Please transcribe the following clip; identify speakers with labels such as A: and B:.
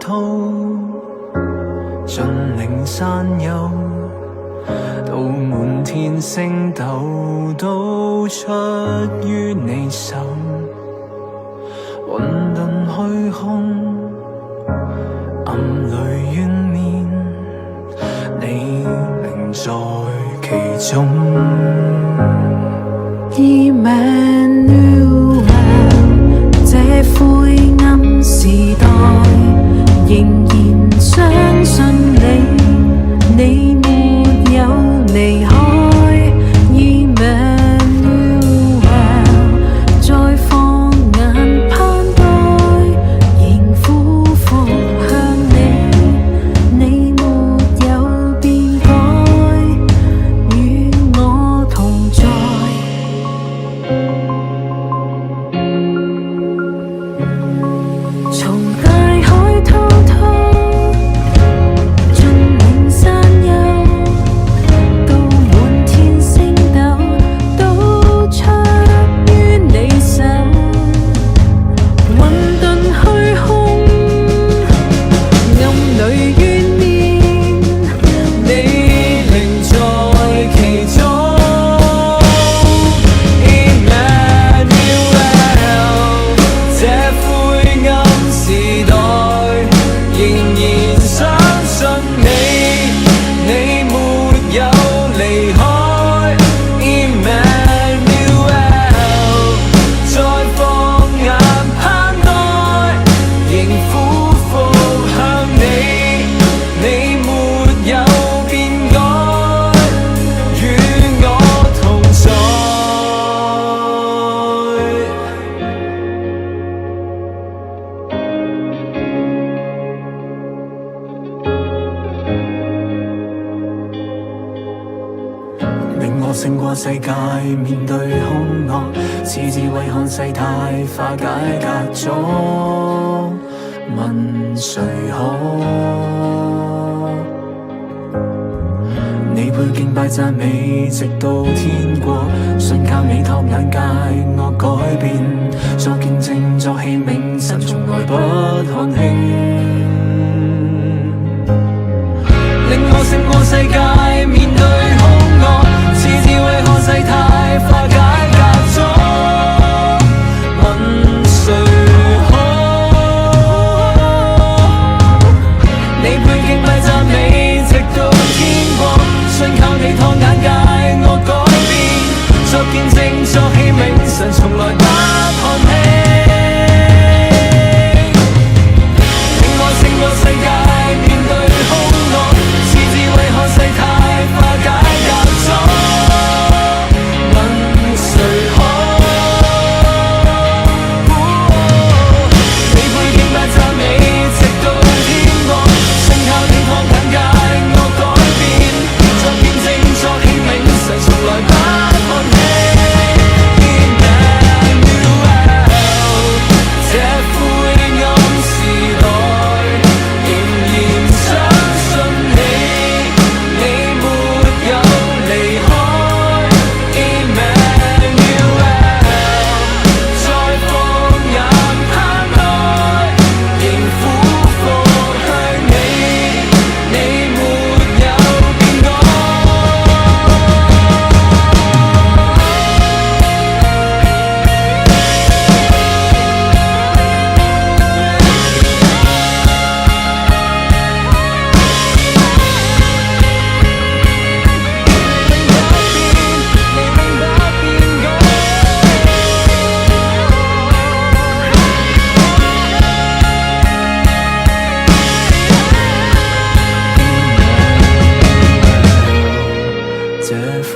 A: 滔，盡領山丘，到滿天星斗，都出於你手。混沌虛空，暗裏怨念，你靈在其中。Emmanuel， 這灰暗時代，仍然相信你，你沒有離開。Emmanuel， 再放眼盼待，仍俯伏向你，你沒有變改，與我同在。從大海滔滔，盡領山丘，到滿天星斗，都出於你手。混沌虛空，暗裏怨念，你靈在其中。令我勝過世界，面對兇惡，賜智慧看世態，化解隔阻。問誰可？你配敬拜讚美，直到天國。信靠你託眼界，我改變，作見證，作器皿，神從來不看輕。令我勝過世界，面對兇惡，賜智慧看世態，化解隔阻。問誰可？你配敬拜讚美，直到天國。信靠你託眼界，我改變，作見證，作器皿，神從來不看輕。令我勝過世界，面對兇惡，賜智慧看世態，化解隔阻。這灰